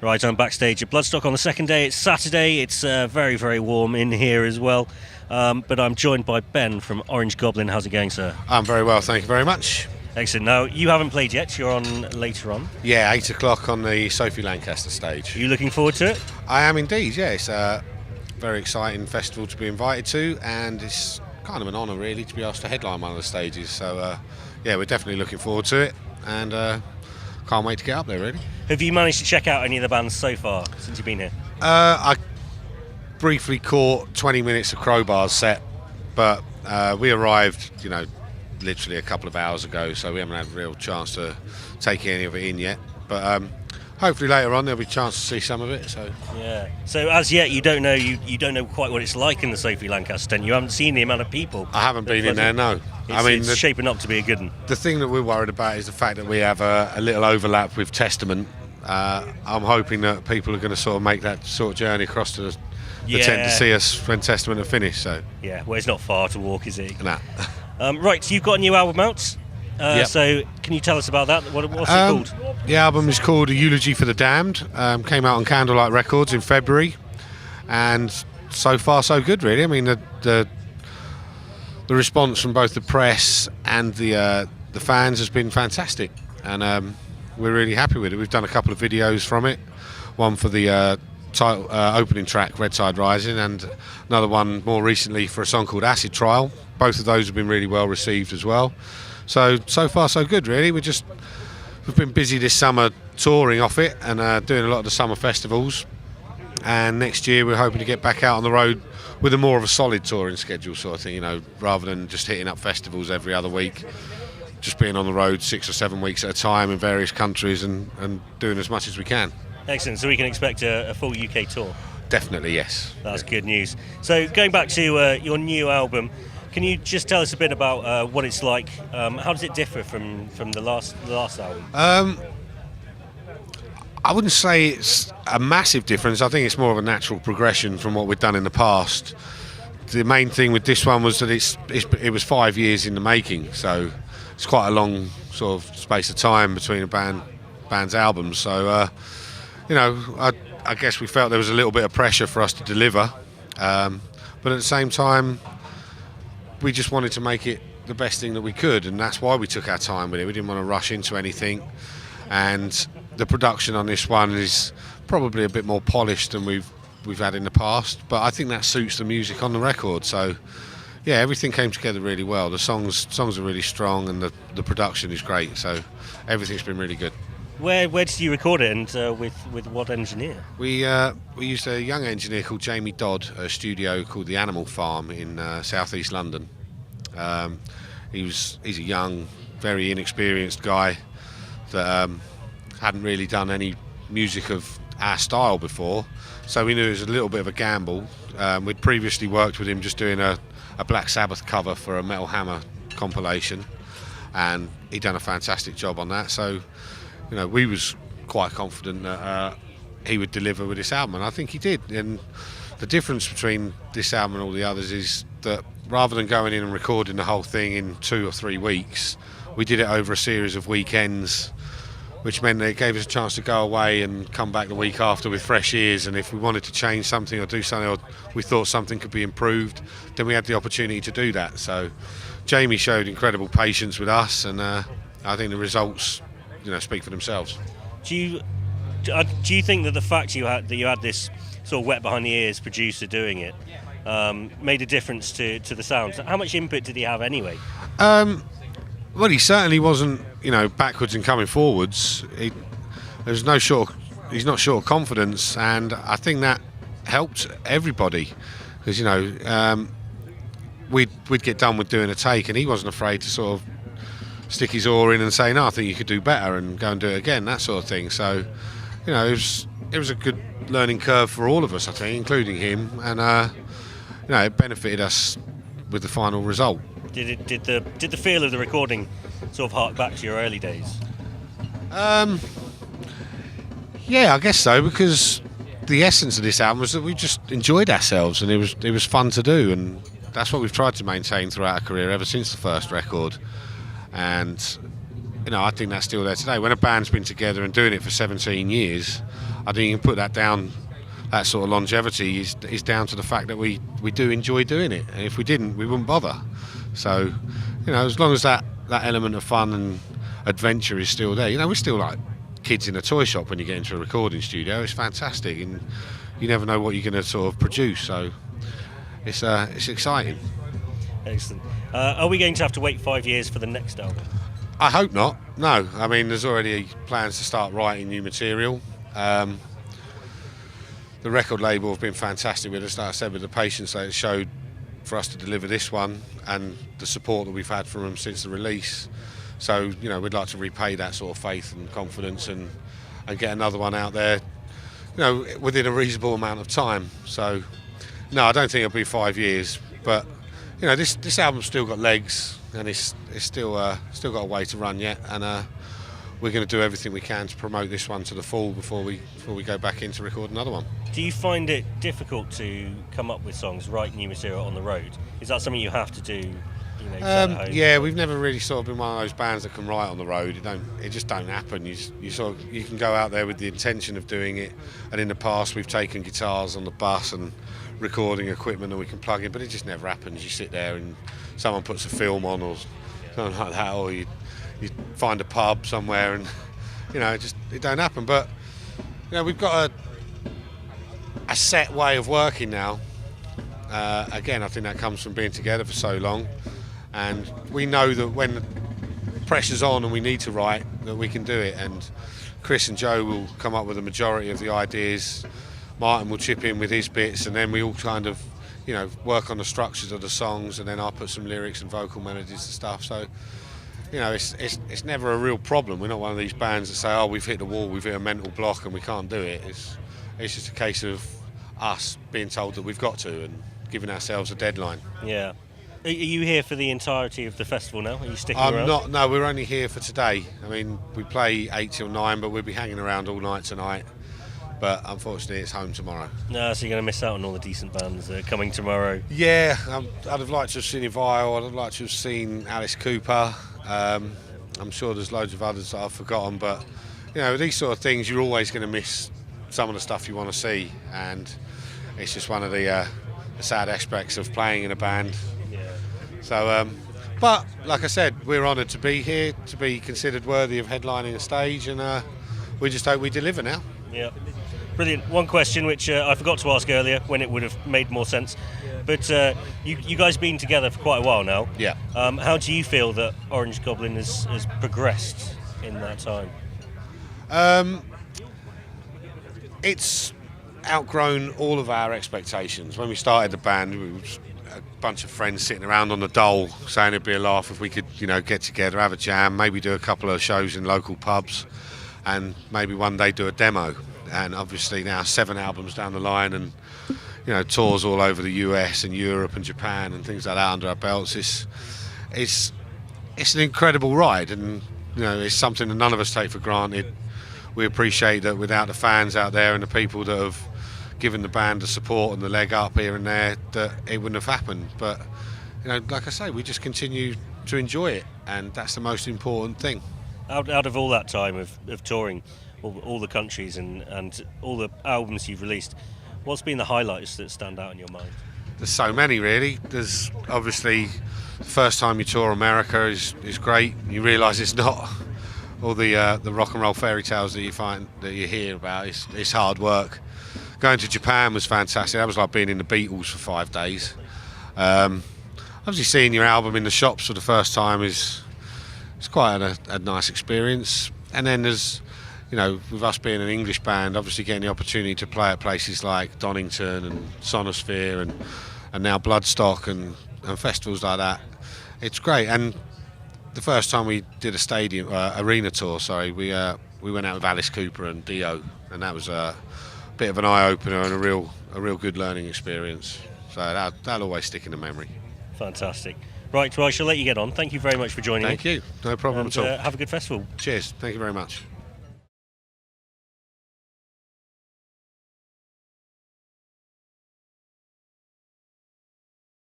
Right, I'm backstage at Bloodstock on the second day. It's Saturday. It's very, very warm in here as well. But I'm joined by Ben from Orange Goblin. How's it going, sir? I'm very well, thank you very much. Excellent. Now, you haven't played yet. You're on later on. Yeah, 8 o'clock on the Sophie Lancaster stage. Are you looking forward to it? I am indeed, yeah. It's a very exciting festival to be invited to, and it's kind of an honour, really, to be asked to headline one of the stages. So, yeah, we're definitely looking forward to it, and can't wait to get up there, really. Have you managed to check out any of the bands so far since you've been here? I briefly caught 20 minutes of Crowbar's set, but we arrived, literally a couple of hours ago, so we haven't had a real chance to take any of it in yet. But hopefully later on there'll be a chance to see some of it. So yeah. So as yet you don't know you don't know quite what it's like in the Sophie Lancaster, and you haven't seen the amount of people. I haven't been in there, no. It's shaping up to be a good one. The thing that we're worried about is the fact that we have a little overlap with Testament. I'm hoping that people are going to sort of make that sort of journey across to the tent to see us when Testament are finished. So yeah, well, it's not far to walk, is it? Nah. Right, so you've got a new album out. Yep. So can you tell us about that? What's it called? The album is called A Eulogy for the Damned. Came out on Candlelight Records in February, and so far so good, really. I mean, the response from both the press and the fans has been fantastic, and we're really happy with it. We've done a couple of videos from it, one for the title, opening track, Red Side Rising, and another one more recently for a song called Acid Trial. Both of those have been really well received as well. So far so good, really. We've been busy this summer touring off it and doing a lot of the summer festivals, and next year we're hoping to get back out on the road with a more of a solid touring schedule sort of thing, rather than just hitting up festivals every other week, just being on the road 6 or 7 weeks at a time in various countries and doing as much as we can. Excellent. So we can expect a full UK tour? Definitely, yes. That's good news. So going back to your new album, can you just tell us a bit about what it's like? How does it differ from the last album? I wouldn't say it's a massive difference. I think it's more of a natural progression from what we've done in the past. The main thing with this one was that it was 5 years in the making, so it's quite a long sort of space of time between a band's albums. So, I guess we felt there was a little bit of pressure for us to deliver, but at the same time, we just wanted to make it the best thing that we could, and that's why we took our time with it. We didn't want to rush into anything, and the production on this one is probably a bit more polished than we've had in the past, but I think that suits the music on the record. So yeah, everything came together really well. The songs are really strong, and the production is great, so everything's been really good. Where did you record it, and with what engineer? We used a young engineer called Jamie Dodd, a studio called the Animal Farm in southeast London. He's a young, very inexperienced guy that hadn't really done any music of our style before, so we knew it was a little bit of a gamble. We'd previously worked with him just doing a Black Sabbath cover for a Metal Hammer compilation, and he'd done a fantastic job on that. So we was quite confident that he would deliver with this album, and I think he did. And the difference between this album and all the others is that rather than going in and recording the whole thing in 2 or 3 weeks, we did it over a series of weekends, which meant that it gave us a chance to go away and come back the week after with fresh ears. And if we wanted to change something or do something, or we thought something could be improved, then we had the opportunity to do that. So Jamie showed incredible patience with us, and I think the results speak for themselves. Do you think that the fact that you had this sort of wet behind the ears producer doing it made a difference to the sound? How much input did he have anyway? Well, he certainly wasn't backwards and coming forwards. He's not short of confidence, and I think that helped everybody, because we'd get done with doing a take, and he wasn't afraid to sort of stick his oar in and say, no, I think you could do better, and go and do it again, that sort of thing. So it was a good learning curve for all of us, I think, including him, and it benefited us with the final result. Did the feel of the recording sort of hark back to your early days? Yeah, I guess so, because the essence of this album was that we just enjoyed ourselves, and it was fun to do, and that's what we've tried to maintain throughout our career ever since the first record. And I think that's still there today. When a band's been together and doing it for 17 years, I think you can put that down. That sort of longevity is down to the fact that we do enjoy doing it, and if we didn't, we wouldn't bother. So, as long as that element of fun and adventure is still there, we're still like kids in a toy shop when you get into a recording studio. It's fantastic, and you never know what you're going to sort of produce. So it's exciting. Excellent. Are we going to have to wait 5 years for the next album? I hope not. No, I mean, there's already plans to start writing new material. The record label have been fantastic with us, like I said, with the patience that it showed for us to deliver this one and the support that we've had from them since the release. So, we'd like to repay that sort of faith and confidence and get another one out there, within a reasonable amount of time. So, no, I don't think it'll be 5 years, but, this album's still got legs, and it's still got a way to run yet, and we're going to do everything we can to promote this one to the full before we go back in to record another one. Do you find it difficult to come up with songs, write new material on the road? Is that something you have to do? At home? Yeah, we've never really sort of been one of those bands that can write on the road. It just don't happen. You can go out there with the intention of doing it, and in the past we've taken guitars on the bus and recording equipment that we can plug in, but it just never happens. You sit there and someone puts a film on or something like that, or you find a pub somewhere, and it don't happen. But we've got a set way of working now. Again, I think that comes from being together for so long, and we know that when the pressure's on and we need to write, that we can do it. And Chris and Joe will come up with the majority of the ideas. Martin will chip in with his bits, and then we all kind of work on the structures of the songs, and then I'll put some lyrics and vocal melodies and stuff. So it's never a real problem. We're not one of these bands that say, oh, we've hit the wall, we've hit a mental block and we can't do it. It's just a case of us being told that we've got to and giving ourselves a deadline. Yeah. Are you here for the entirety of the festival now? Are you sticking around? I'm not. No, we're only here for today. I mean, we play 8 till 9, but we'll be hanging around all night tonight. But unfortunately, it's home tomorrow. No, so you're going to miss out on all the decent bands coming tomorrow. Yeah, I'd have liked to have seen Vile. I'd have liked to have seen Alice Cooper. I'm sure there's loads of others that I've forgotten, but these sort of things, you're always going to miss some of the stuff you want to see, and it's just one of the sad aspects of playing in a band. Yeah. So, but like I said, we're honoured to be here, to be considered worthy of headlining a stage, and we just hope we deliver now. Yeah. Brilliant. One question which I forgot to ask earlier when it would have made more sense, but you guys been together for quite a while now. Yeah. How do you feel that Orange Goblin has progressed in that time? It's outgrown all of our expectations. When we started the band, we were a bunch of friends sitting around on the dole saying it'd be a laugh if we could, get together, have a jam, maybe do a couple of shows in local pubs, and maybe one day do a demo. And obviously now 7 albums down the line, and tours all over the US and Europe and Japan and things like that under our belts. It's an incredible ride, and it's something that none of us take for granted. We appreciate that without the fans out there and the people that have given the band the support and the leg up here and there, that it wouldn't have happened. But like I say, we just continue to enjoy it, and that's the most important thing. Out of all that time of touring all the countries and all the albums you've released, what's been the highlights that stand out in your mind? There's so many, really. There's obviously the first time you tour America is great. You realise it's not all the rock and roll fairy tales that you hear about. It's hard work. Going to Japan was fantastic. That was like being in the Beatles for 5 days. Obviously seeing your album in the shops for the first time is quite a nice experience. And then there's with us being an English band, obviously getting the opportunity to play at places like Donington and Sonosphere and now Bloodstock and festivals like that, it's great. And the first time we did a arena tour, we went out with Alice Cooper and Dio, and that was a bit of an eye opener and a real good learning experience. So that'll always stick in the memory. Fantastic. Right, well, I shall let you get on. Thank you very much for joining me. Thank you. No problem at all. Have a good festival. Cheers. Thank you very much.